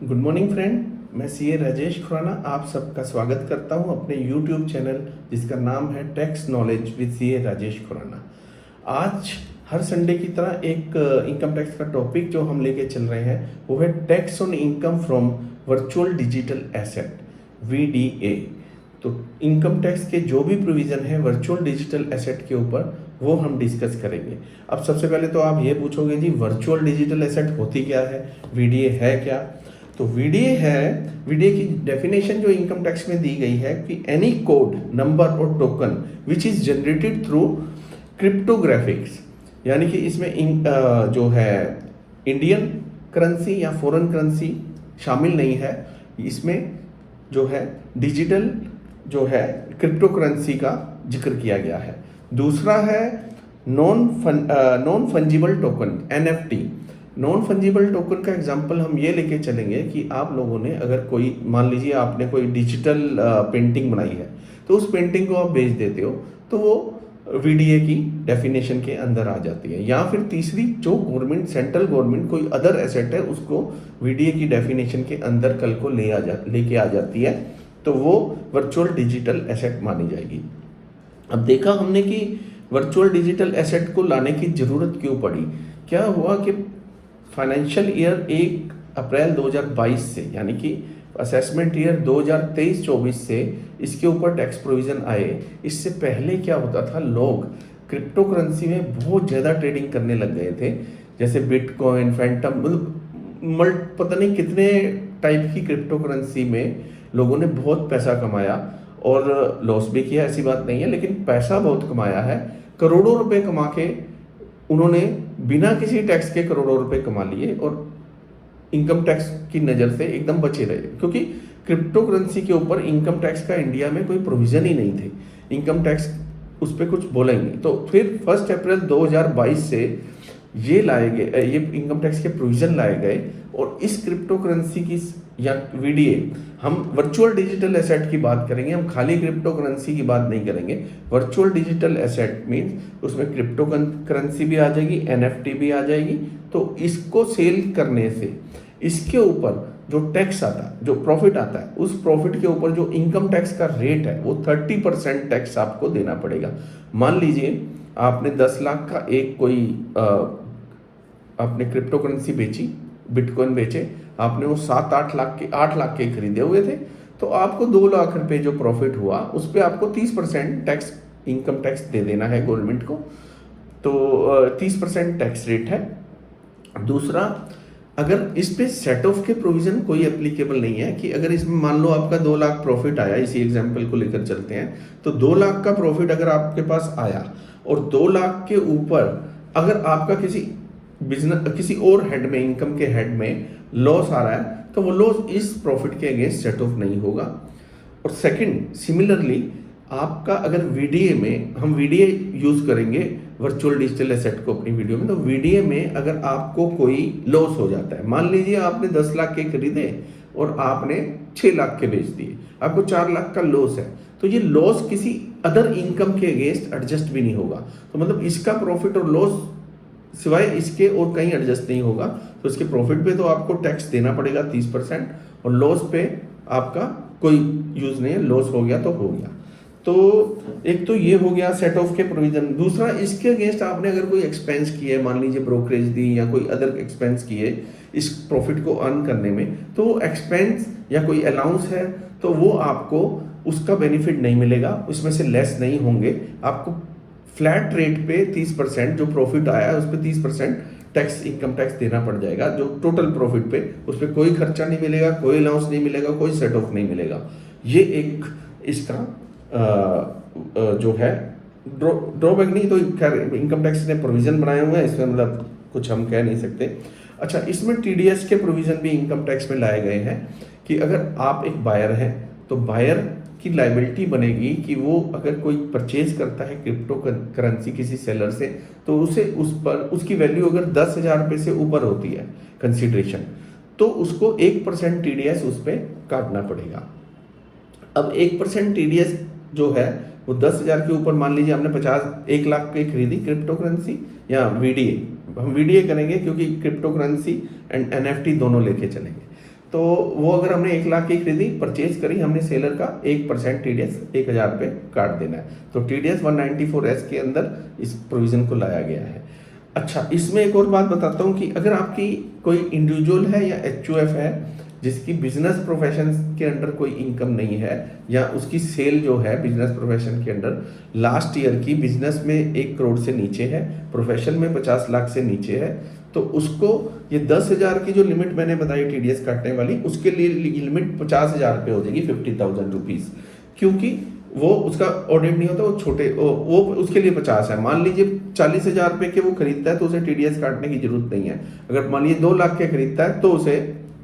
Good morning friend, मैं CA Rajesh Khurana आप सबका स्वागत करता हूं अपने यूट्यूब चैनल जिसका नाम है tax knowledge with CA Rajesh Khurana. आज हर संडे की तरह एक इनकम टैक्स का टॉपिक जो हम लेके चल रहे हैं वो है tax on income from virtual digital asset VDA. तो इनकम टैक्स के जो भी प्रोविज़न है वर्चुअल डिजिटल एसेट के ऊपर वो हम डिस्कस करेंगे। अब सबसे पहले तो आप ये पूछोगे जी वर्चुअल डिजिटल एसेट होती क्या है, वीडीए है क्या? तो वीडीए की डेफिनेशन जो इनकम टैक्स में दी गई है कि एनी कोड नंबर और token which is generated through cryptographics, यानी कि इसमें जो है इंडियन करेंसी या फॉरेन करेंसी शामिल नहीं है। इसमें जो है डिजिटल जो है क्रिप्टो करेंसी का जिक्र किया गया है। दूसरा है non fungible token NFT. Non fungible token का एग्जांपल हम ये लेके चलेंगे कि आप लोगों ने अगर कोई मान लीजिए आपने कोई डिजिटल पेंटिंग बनाई है तो उस पेंटिंग को आप बेच देते हो तो वो वीडीए की डेफिनेशन के अंदर आ जाती है। या फिर तीसरी जो गवर्नमेंट सेंट्रल गवर्नमेंट कोई अदर एसेट है उसको वीडीए की डेफिनेशन के अंदर कल को लेके आ जाती है तो वो वर्चुअल डिजिटल एसेट मानी जाएगी। अब देखा हमने कि वर्चुअल डिजिटल एसेट को लाने की जरूरत क्यों पड़ी। क्या हुआ कि फाइनेंशियल ईयर 1 अप्रैल 2022 से यानी कि असेसमेंट ईयर 2023-24 से इसके ऊपर टैक्स प्रोविज़न आए। इससे पहले क्या होता था, लोग क्रिप्टो करेंसी में बहुत ज़्यादा ट्रेडिंग करने लग गए थे, जैसे बिटकॉइन, फैंटम, मतलब पता नहीं कितने टाइप की क्रिप्टो करेंसी में लोगों ने बहुत पैसा कमाया और लॉस भी किया, ऐसी बात नहीं है, लेकिन पैसा बहुत कमाया है। करोड़ों रुपए कमा के उन्होंने बिना किसी टैक्स के करोड़ों रुपए कमा लिए और इनकम टैक्स की नज़र से एकदम बचे रहे, क्योंकि क्रिप्टो करेंसी के ऊपर इनकम टैक्स का इंडिया में कोई प्रोविज़न ही नहीं थे। इनकम टैक्स उस पर कुछ बोलेंगे तो फिर 1 अप्रैल 2022 से ये इनकम टैक्स के प्रोविज़न लाए गए और इस क्रिप्टो करेंसी की या वीडीए, हम वर्चुअल डिजिटल एसेट की बात करेंगे, हम खाली क्रिप्टो करेंसी की बात नहीं करेंगे। वर्चुअल डिजिटल एसेट मीन्स उसमें क्रिप्टो करेंसी भी आ जाएगी, एनएफटी भी आ जाएगी। तो इसको सेल करने से इसके ऊपर जो टैक्स आता है, जो प्रॉफिट आता है, उस प्रॉफिट के ऊपर जो इनकम टैक्स का रेट है वो 30% टैक्स आपको देना पड़ेगा। मान लीजिए आपने 10 लाख का एक कोई आपने क्रिप्टो करेंसी बेची, बिटकॉइन बेचे, आपने वो 7-8 लाख के 8 लाख के खरीदे हुए थे, तो आपको 2 लाख रुपए जो प्रॉफिट हुआ उस पर आपको 30% टैक्स, इनकम टैक्स दे देना है गवर्नमेंट को। तो 30% टैक्स रेट है। दूसरा, अगर इस पे सेट ऑफ के प्रोविजन कोई एप्लीकेबल नहीं है कि अगर इसमें मान लो आपका 2 लाख प्रॉफिट आया, इसी एग्जांपल को लेकर चलते हैं, तो 2 लाख का प्रॉफिट अगर आपके पास आया और 2 लाख के ऊपर अगर आपका किसी बिजनेस, किसी और हेड में, इनकम के हेड में लॉस आ रहा है तो वो लॉस इस प्रॉफिट के अगेंस्ट सेट ऑफ नहीं होगा। और सेकंड, सिमिलरली आपका अगर वीडीए में, हम वीडीए यूज करेंगे वर्चुअल डिजिटल एसेट को अपनी वीडियो में, तो वीडीए में अगर आपको कोई लॉस हो जाता है, मान लीजिए आपने 10 लाख के खरीदे और आपने 6 लाख के बेच दिए, आपको 4 लाख का लॉस है, तो ये लॉस किसी अदर इनकम के अगेंस्ट एडजस्ट भी नहीं होगा। तो मतलब इसका प्रॉफिट और लॉस सिवाय इसके और कहीं एडजस्ट नहीं होगा। तो इसके प्रॉफिट पे तो आपको टैक्स देना पड़ेगा 30% और लॉस पे आपका कोई यूज नहीं है, लॉस हो गया तो हो गया। तो एक तो ये हो गया सेट ऑफ के प्रोविजन। दूसरा, इसके अगेंस्ट आपने अगर कोई एक्सपेंस किए, मान लीजिए ब्रोकरेज दी या कोई अदर एक्सपेंस किए इस प्रॉफिट को अर्न करने में, तो वो एक्सपेंस या कोई अलाउंस है तो वो आपको उसका बेनिफिट नहीं मिलेगा, उसमें से लेस नहीं होंगे। आपको फ्लैट रेट पे 30% जो प्रॉफिट आया है उस पर 30% टैक्स, इनकम टैक्स देना पड़ जाएगा। जो टोटल प्रॉफिट पे उस पर कोई खर्चा नहीं मिलेगा, कोई अलाउंस नहीं मिलेगा, कोई सेट ऑफ नहीं मिलेगा। ये एक इसका जो है ड्रॉबैक, नहीं तो खैर इनकम टैक्स ने प्रोविजन बनाए हुए हैं, इसमें मतलब कुछ हम कह नहीं सकते। अच्छा, इसमें टीडीएस के प्रोविजन भी इनकम टैक्स में लाए गए हैं कि अगर आप एक बायर हैं तो बायर की लाइबिलिटी बनेगी कि वो अगर कोई परचेज करता है क्रिप्टो करेंसी किसी सेलर से, तो उसे उस पर उसकी वैल्यू अगर 10,000 रुपये से ऊपर होती है कंसिडरेशन, तो उसको 1% टीडीएस उस पर काटना पड़ेगा। अब 1% टीडीएस जो है वो 10,000 के ऊपर, मान लीजिए आपने 1 लाख की खरीदी क्रिप्टो करेंसी या वीडीए, हम वीडीए करेंगे क्योंकि क्रिप्टो करेंसी एंड एनएफटी दोनों लेके चलेंगे। तो वो अगर हमने 1 लाख की खरीदी, परचेज करी, हमने सेलर का 1% TDS 1000 रुपये काट देना है। तो TDS 194S के अंदर इस प्रोविज़न को लाया गया है। अच्छा, इसमें एक और बात बताता हूँ कि अगर आपकी कोई इंडिविजुअल है या HUF है जिसकी बिजनेस प्रोफेशन के अंडर कोई इनकम नहीं है, या उसकी सेल जो है बिजनेस प्रोफेशन के अंडर लास्ट ईयर की बिजनेस में 1 करोड़ से नीचे है, प्रोफेशन में 50 लाख से नीचे है, तो उसको ये 10,000 की जो लिमिट मैंने बताई TDS काटने वाली, उसके लिए लिमिट 50,000 रुपये हो जाएगी, 50,000 रुपीज़, क्योंकि वो उसका ऑडिट नहीं होता, वो छोटे वो उसके लिए 50 है। मान लीजिए 40,000 रुपये के वो खरीदता है तो उसे TDS काटने की जरूरत नहीं है। अगर मान लीजिए 2 लाख के खरीदता है तो उसे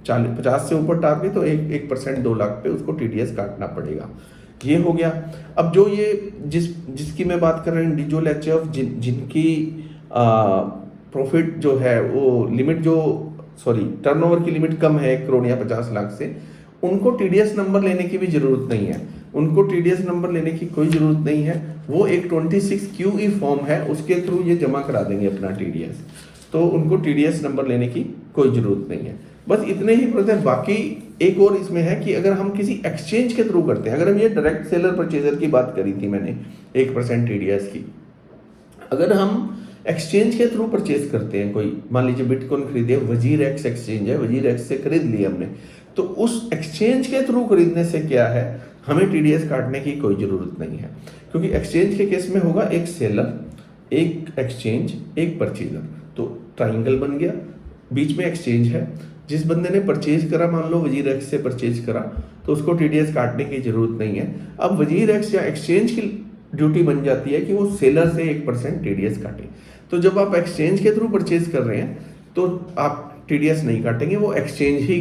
50 से ऊपर टाप के तो 1% 2 लाख पे उसको TDS काटना पड़ेगा। ये हो गया। अब जो ये जिसकी मैं बात कर रहा हूँ इंडिविजुअल HUF जिनकी प्रॉफिट जो है वो लिमिट टर्नओवर की लिमिट कम है 1 करोड़ या 50 लाख से, उनको TDS नंबर लेने की भी जरूरत नहीं है। उनको TDS नंबर लेने की कोई जरूरत नहीं है। वो एक 26QE फॉर्म है, उसके थ्रू ये जमा करा देंगे अपना TDS, तो उनको TDS नंबर लेने की कोई जरूरत नहीं है। बस इतने ही प्रोसेस है। बाकी एक और इसमें है कि अगर हम किसी एक्सचेंज के थ्रू करते हैं, अगर हम ये डायरेक्ट सेलर परचेजर की बात करी थी मैंने 1% TDS की, अगर हम एक्सचेंज के थ्रू परचेज करते हैं, कोई मान लीजिए बिटकॉइन खरीदे, WZirX एक्सचेंज है, WZirX से खरीद लिया हमने, तो उस एक्सचेंज के थ्रू खरीदने से क्या है, हमें TDS काटने की कोई ज़रूरत नहीं है, क्योंकि एक्सचेंज के केस में होगा एक सेलर, एक एक्सचेंज, एक परचेजर, तो ट्राइंगल बन गया, बीच में एक्सचेंज है। जिस बंदे ने परचेज करा, मान लो WZirX से परचेज करा, तो उसको TDS काटने की जरूरत नहीं है। अब WZirX या एक्सचेंज की ड्यूटी बन जाती है कि वो सेलर से 1% TDS काटे। तो जब आप एक्सचेंज के थ्रू परचेज कर रहे हैं तो आप TDS नहीं काटेंगे, वो एक्सचेंज ही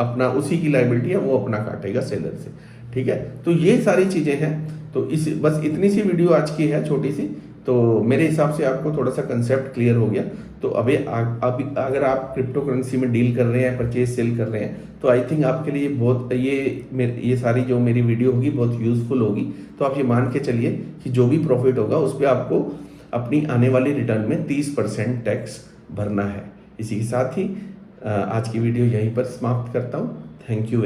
अपना, उसी की लायबिलिटी है, वो अपना काटेगा सेलर से। ठीक है, तो ये सारी चीज़ें हैं। तो बस इतनी सी वीडियो आज की है, छोटी सी। तो मेरे हिसाब से आपको थोड़ा सा कंसेप्ट क्लियर हो गया। तो अभी अगर आप क्रिप्टो करेंसी में डील कर रहे हैं, परचेज सेल कर रहे हैं, तो आई थिंक आपके लिए बहुत ये सारी जो मेरी वीडियो होगी बहुत यूज़फुल होगी। तो आप ये मान के चलिए कि जो भी प्रॉफिट होगा उस पर आपको अपनी आने वाली रिटर्न में 30% टैक्स भरना है। इसी के साथ ही आज की वीडियो यहीं पर समाप्त करता हूँ। Thank you.